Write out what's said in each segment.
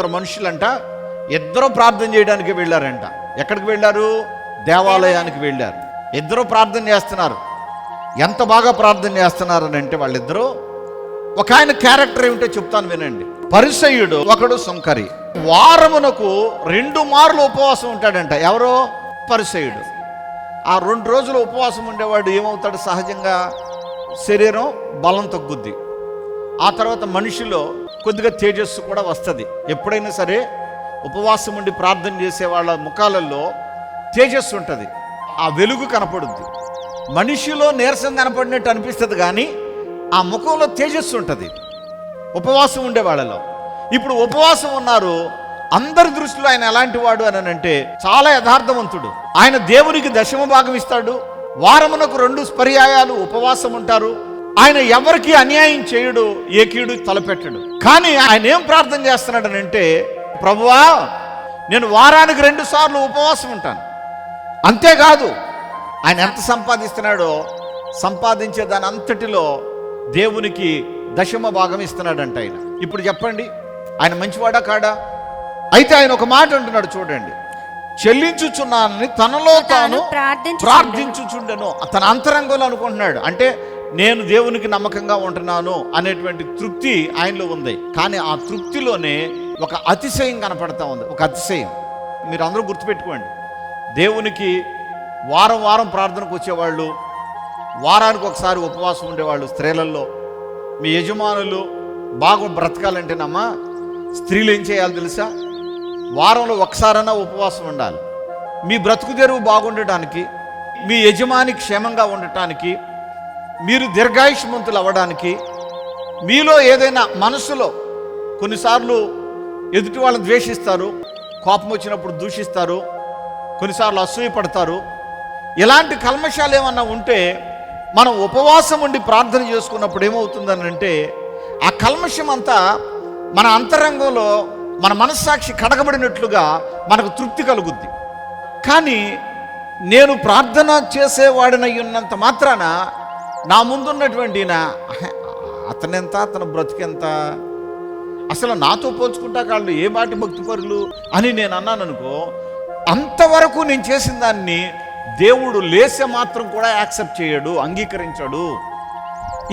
ఇద్దరు మనుషులంట, ఇద్దరు ప్రార్థన చేయడానికి వెళ్ళారంట. ఎక్కడికి వెళ్ళారు? దేవాలయానికి వెళ్ళారు. ఇద్దరు ప్రార్థన చేస్తున్నారు. ఎంత బాగా ప్రార్థన చేస్తున్నారని అంటే వాళ్ళిద్దరూ, ఒక ఆయన క్యారెక్టర్ ఏమిటో చెప్తాను వినండి. పరిసయ్యుడు, ఒకడు సుంకరి. వారమునకు 2 మార్లు ఉపవాసం ఉంటాడంట. ఎవరో? పరిసయ్యుడు. ఆ 2 రోజులు ఉపవాసం ఉండేవాడు ఏమవుతాడు? సహజంగా శరీరం బలం తగ్గుద్ది. ఆ తర్వాత మనిషిలో కొద్దిగా తేజస్సు కూడా వస్తుంది. ఎప్పుడైనా సరే ఉపవాసం ఉండి ప్రార్థన చేసే వాళ్ళ ముఖాలలో తేజస్సు ఉంటుంది, ఆ వెలుగు కనపడుద్ది. మనిషిలో నీరసం కనపడినట్టు అనిపిస్తుంది, కానీ ఆ ముఖంలో తేజస్సు ఉంటుంది ఉపవాసం ఉండే వాళ్ళలో. ఇప్పుడు ఉపవాసం ఉన్నారు. అందరి దృష్టిలో ఆయన ఎలాంటి వాడు అని అంటే చాలా యథార్థవంతుడు. ఆయన దేవునికి 10వ భాగం ఇస్తాడు. వారమునకు 2 పర్యాయాలు ఉపవాసం ఉంటారు. ఆయన ఎవరికి అన్యాయం చేయడు, ఏ కీడు తలపెట్టడు. కానీ ఆయన ఏం ప్రార్థన చేస్తున్నాడనంటే, ప్రభువా నేను వారానికి 2 సార్లు ఉపవాసం ఉంటాను. అంతేకాదు ఆయన ఎంత సంపాదిస్తున్నాడో సంపాదించే దాని అంతటిలో దేవునికి 10వ భాగం ఇస్తున్నాడంట ఆయన. ఇప్పుడు చెప్పండి, ఆయన మంచివాడా కాడా? అయితే ఆయన ఒక మాట అంటున్నాడు చూడండి, చెల్లించుచున్నానని తనలో తాను ప్రార్థించుచుండెను. తన అంతరంగంలో అనుకుంటున్నాడు. అంటే నేను దేవునికి నమ్మకంగా ఉంటున్నాను అనేటువంటి తృప్తి ఆయనలో ఉంది. కానీ ఆ తృప్తిలోనే ఒక అతిశయం కనపడతా ఉంది. ఒక అతిశయం. మీరు అందరూ గుర్తుపెట్టుకోండి, దేవునికి వారం వారం ప్రార్థనకు వచ్చేవాళ్ళు, వారానికి ఒకసారి ఉపవాసం ఉండేవాళ్ళు స్త్రీలలో. మీ యజమానులు బాగా బ్రతకాలంటేనమ్మా స్త్రీలు ఏం చేయాలి తెలుసా? వారంలో ఒకసారైనా ఉపవాసం ఉండాలి. మీ బ్రతుకు తెరువు బాగుండటానికి, మీ యజమాని క్షేమంగా ఉండటానికి, మీరు దీర్ఘాయుష్మంతులు అవ్వడానికి, మీలో ఏదైనా మనసులో కొన్నిసార్లు ఎదుటి వాళ్ళని ద్వేషిస్తారు, కోపం వచ్చినప్పుడు దూషిస్తారు, కొన్నిసార్లు అసూయపడతారు. ఇలాంటి కల్మషాలు ఏమన్నా ఉంటే మనం ఉపవాసం ఉండి ప్రార్థన చేసుకున్నప్పుడు ఏమవుతుందని అంటే ఆ కల్మషం అంతా మన అంతరంగంలో మన మనస్సాక్షి కడగబడినట్లుగా మనకు తృప్తి కలుగుద్ది. కానీ నేను ప్రార్థన చేసేవాడినై ఉన్నంత మాత్రాన నా ముందున్నటువంటి అతనెంత, అతను బ్రతికెంత, అసలు నాతో పోల్చుకుంటా కాళ్ళు ఏ మాటి భక్తిపరులు అని నేను అన్నాను అనుకో, అంతవరకు నేను చేసిన దాన్ని దేవుడు లేసే మాత్రం కూడా యాక్సెప్ట్ చేయడు, అంగీకరించాడు.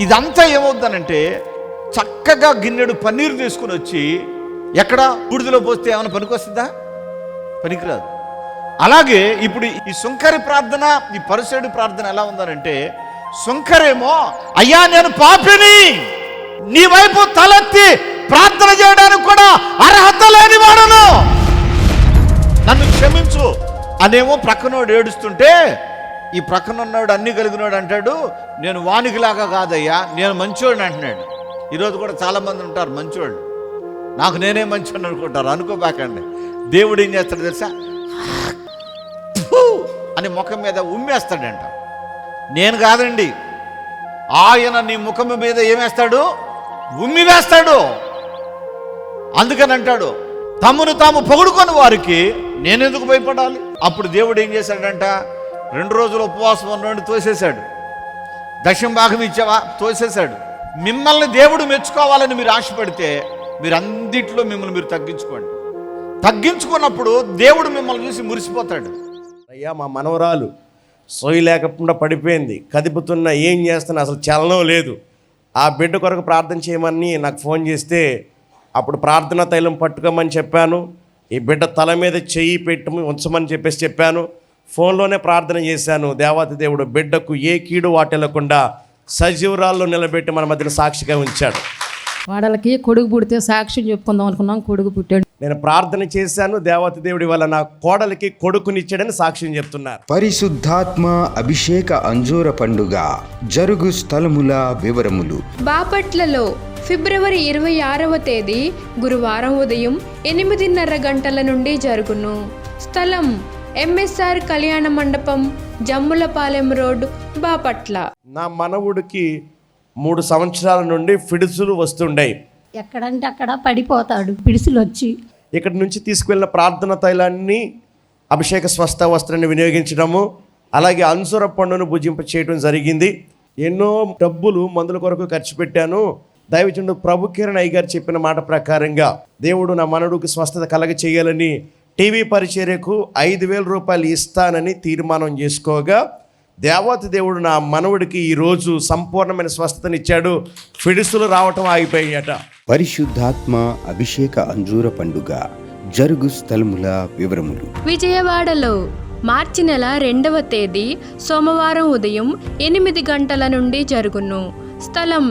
ఇదంతా ఏమవుతుందనంటే చక్కగా గిన్నెడు పన్నీరు తీసుకుని వచ్చి ఎక్కడ బూడిదలో పోస్తే ఏమైనా పనికొస్తుందా? పనికిరాదు. అలాగే ఇప్పుడు ఈ సుంకరి ప్రార్థన, ఈ పరిసయ్యుడి ప్రార్థన ఎలా ఉందనంటే, సుంకరేమో అయ్యా నేను పాపిని, నీ వైపు తలెత్తి ప్రార్థన చేయడానికి కూడా అర్హత లేని వాడను, నన్ను క్షమించు అనేమో ప్రక్కనోడు ఏడుస్తుంటే, ఈ ప్రక్కనున్నాడు అన్ని కలిగినోడు అంటాడు నేను వానికిలాగా కాదయ్యా నేను మంచోడిని అంటున్నాడు. ఈరోజు కూడా చాలామంది ఉంటారు మంచోళ్ళు, నాకు నేనే మంచోడిని అనుకుంటారు. అనుకోబాకండి. దేవుడు ఏం చేస్తాడు తెలుసా? అని ముఖం మీద ఉమ్మేస్తాడంట. నేను కాదండి, ఆయన నీ ముఖం మీద ఏమేస్తాడు? ఉమ్మి వేస్తాడు. అందుకని అంటాడు, తమను తాము పొగుడుకొని వారికి నేనెందుకు భయపడాలి? అప్పుడు దేవుడు ఏం చేశాడంట? 2 రోజులు ఉపవాసం ఉన్నోడిని తోసేశాడు. 10వ భాగం ఇచ్చావా? తోసేశాడు. మిమ్మల్ని దేవుడు మెచ్చుకోవాలని మీరు ఆశపడితే మీరు అన్నింటిలో మిమ్మల్ని మీరు తగ్గించుకోండి. తగ్గించుకున్నప్పుడు దేవుడు మిమ్మల్ని చూసి మురిసిపోతాడు. అయ్యా మా మనవరాలు సోయి లేకుండా పడిపోయింది, కదుపుతున్నా, ఏం చేస్తున్నా, అసలు చలనం లేదు. ఆ బిడ్డ కొరకు ప్రార్థన చేయమని నాకు ఫోన్ చేస్తే అప్పుడు ప్రార్థనా తైలం పట్టుకోమని చెప్పాను. ఈ బిడ్డ తల మీద చెయ్యి పెట్టి ఉంచమని చెప్పాను. ఫోన్లోనే ప్రార్థన చేశాను. దేవాతి దేవుడు బిడ్డకు ఏ కీడు వాటిల్లకుండా సజీవురాల్లో నిలబెట్టి మన మధ్యన సాక్షిగా ఉంచాడు. వాడలకి కొడుకు పుడితే సాక్ష్యం చెప్పుకుందాం అనుకున్నాం, కొడుకు పుట్టాడు. నేను ప్రార్థన చేశాను. దేవత దేవుడి వల్ల నా కోడలికి కొడుకునిచ్చాడని సాక్ష్యం చెప్తున్నారు. పరిశుద్ధాత్మ అభిషేక అంజూర పండుగ జరుగు స్థలముల వివరములు. బాపట్లలో ఫిబ్రవరి 26వ తేదీ గురువారం ఉదయం 8:30 గంటల నుండి జరుగును. స్థలం MSR కళ్యాణ మండపం, జమ్ములపాలెం రోడ్, బాపట్ల. నా మనవుడికి 3 సంవత్సరాల నుండి ఫిడుసులు వస్తుండేవి. ఎక్కడంటే అక్కడ పడిపోతాడు పిడిసులు వచ్చి. ఇక్కడి నుంచి తీసుకువెళ్ళిన ప్రార్థన తైలాన్ని, అభిషేక స్వస్థ వస్త్రాన్ని వినియోగించడము, అలాగే అంజూర పండును భుజింప చేయడం జరిగింది. ఎన్నో డబ్బులు మందుల కొరకు ఖర్చు పెట్టాను. దైవజనుడు ప్రభు కిరణ్ అయ్య గారు చెప్పిన మాట ప్రకారంగా దేవుడు నా మనవుడికి స్వస్థత కలగ చేయాలని టీవీ పరిచర్యకు 5,000 రూపాయలు ఇస్తానని తీర్మానం చేసుకోగా దేవాతి దేవుడు నా మనవుడికి ఈరోజు సంపూర్ణమైన స్వస్థతనిచ్చాడు. ఫిడిసులు రావటం ఆగిపోయాయట. పరిశుద్ధాత్మ అభిషేక అంజూర పండుగ జరుగు స్థలముల వివరములు. విజయవాడలో మార్చి నెల 2వ తేదీ సోమవారం ఉదయం 8 గంటల నుండి జరుగును. స్థలం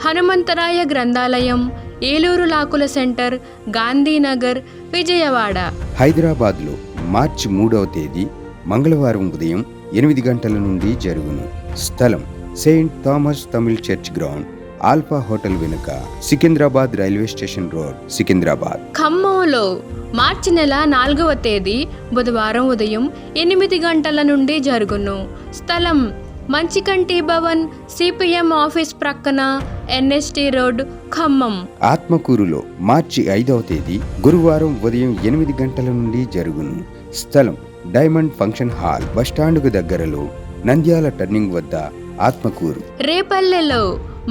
హనుమంతరాయ గ్రంథాలయం, ఏలూరు లాకుల సెంటర్, గాంధీనగర్, విజయవాడ. హైదరాబాద్లో మార్చి 3వ తేదీ మంగళవారం ఉదయం 8 గంటల నుండి జరుగును. స్థలం Saint Thomas Tamil church ground, Alpha hotel వెనుక, Secunderabad railway station road, Secunderabad. ఖమ్మంలో మార్చి నెల 4వ తేదీ బుధవారం ఉదయం 8 గంటల నుండి జరుగును. స్థలం మంచికంటి భవన్, సిపిఎం ఆఫీస్ ప్రక్కన, ఎన్ఎస్టి రోడ్, ఖమ్మం. ఆత్మకూరులో మార్చి 5వ తేదీ గురువారం ఉదయం 8 గంటల నుండి జరుగును. స్థలం డైమండ్ ఫంక్షన్ హాల్, బస్టాండుకు దగ్గరలో, నంద్యాల టర్నింగ్ వద్ద, ఆత్మకూరు. రేపల్లెలో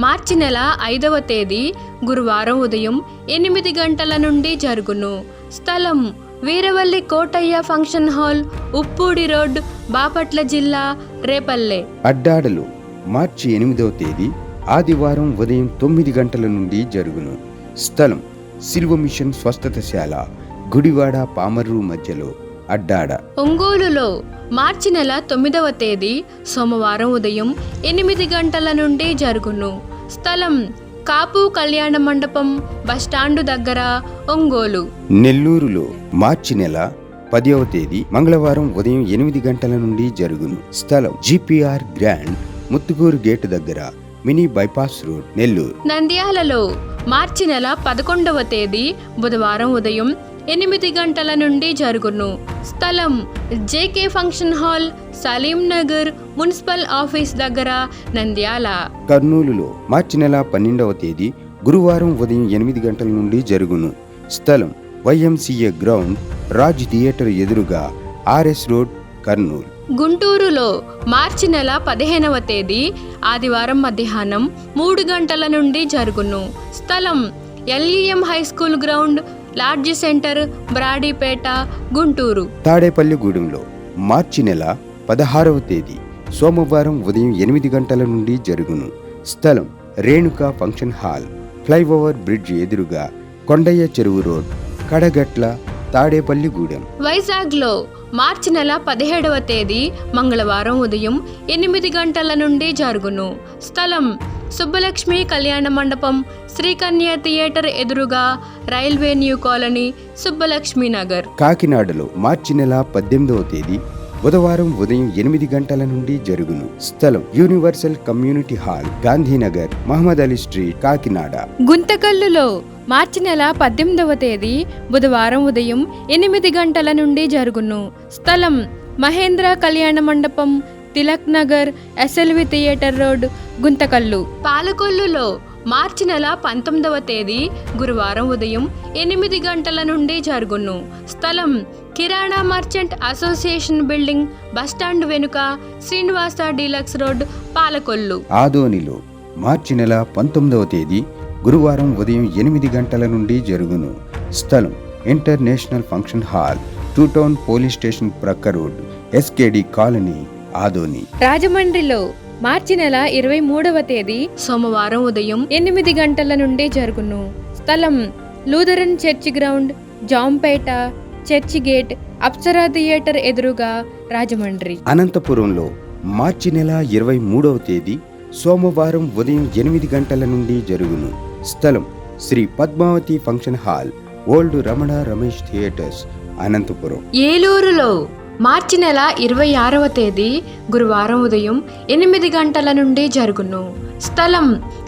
మార్చి నెల 5వ తేదీ గురువారం ఉదయం 8 గంటల నుండి జరుగును. స్థలం Veeravalli Kotaiah function hall, Uppudi road, Bapatla జిల్లా, రేపల్లె. అడ్డాడలో మార్చి 8వ తేదీ ఆదివారం ఉదయం 9 గంటల నుండి జరుగును. స్థలం సిల్వ మిషన్ స్వస్థతశాల, గుడివాడ పామర్రు మధ్యలో, అడ్డాడ. ఒంగోలులో మార్చి నెల 9వ తేదీ సోమవారం ఉదయం 8 గంటల నుండి జరుగును. స్థలం కాపు కళ్యాణ మండపం, బస్టాండు దగ్గర, ఒంగోలు. నెల్లూరులో మార్చి నెల 10వ తేదీ మంగళవారం ఉదయం 8 గంటల నుండి జరుగును. స్థలం జిపిఆర్ గ్రాండ్, ముత్తుగూరు గేటు దగ్గర, మినీ బైపాస్ రోడ్, నెల్లూరు. నంద్యాలలో మార్చి నెల 11వ తేదీ బుధవారం ఉదయం 8 గంటల నుండి జరుగును. స్థలం JK function hall, Saleem Nagar, municipal office దగ్గర, నంద్యాల. కర్నూలులో మార్చి నెల 12వ తేదీ గురువారం ఉదయం 8 గంటల నుండి జరుగును. స్థలం వైఎంసీఏ గ్రౌండ్, రాజ్ థియేటర్ ఎదురుగా, ఆర్ఎస్ రోడ్, కర్నూలు. గుంటూరులో మార్చి నెల 15వ తేదీ ఆదివారం మధ్యాహ్నం 3 గంటల నుండి జరుగును. స్థలం LEM high school ground, lodge centre, Brodipet, Guntur. తాడేపల్లిగూడెంలో మార్చి నెల 16వ తేదీ సోమవారం ఉదయం 8 గంటల నుండి జరుగును. స్థలం Renuka function hall, flyover bridge ఎదురుగా, కొండయ్య చెరువు రోడ్, కడగట్ల, తాడేపల్లిగూడెం. వైజాగ్లో మార్చి నెల 17వ తేదీ మంగళవారం ఉదయం 8 గంటల నుండి జరుగును. స్థలం సుబ్బలక్ష్మి కళ్యాణ మండపం, శ్రీకన్య థియేటర్ ఎదురుగా, railway new colony, Subbalakshmi Nagar. కాకినాడలో మార్చి నెల 18వ తేదీ బుధవారం ఉదయం 8 గంటల నుండి జరుగును. స్థలం universal community hall, Gandhinagar, Mohammed Ali street, Kakinada. గుంతకల్లులో మార్చి నెల 18వ తేదీ బుధవారం ఉదయం 8 గంటల నుండి జరుగును. స్థలం Mahendra Kalyana Mandapam, Tilak Nagar, SLV theatre road, Guntakal. పాలకొల్లులో మార్చి నెల 19వ తేదీ గురువారం ఉదయం 8 గంటల నుండి జరుగును. స్థలం కిరాణా మర్చెంట్ అసోసియేషన్ బిల్డింగ్, బస్టాండ్ వెనుక, శ్రీనివాస డీలక్స్ రోడ్, పాలకొల్లు. ఆదోనిలో మార్చి నెల 19వ తేదీ గురువారం ఉదయం 8 గంటల నుండి జరుగును. స్థలం international function hall, two town police station ప్రక్క రోడ్, ఎస్కేడి కాలనీ, ఆదోని. రాజమండ్రిలో మార్చి నెల 23వ తేదీ సోమవారం ఉదయం 8 గంటల నుండి జరుగును. స్థలం Lutheran church ground, Jampeta, church gate, Apsara theatre ఎదురుగా, రాజమండ్రి. అనంతపురంలో మార్చి నెల 23వ తేదీ సోమవారం ఉదయం 8 గంటల నుండి జరుగును. స్థలం Sri Padmavathi function hall, old Ramana Ramesh theatres, Anantapuram. ఏలూరులో మార్చి నెల 26వ తేదీ గురువారం ఉదయం 8 గంటల నుండి జరుగును. స్థలం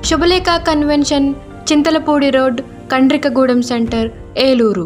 Subhalekha convention, Chintalapudi road, Kandrikagudem centre, Eluru.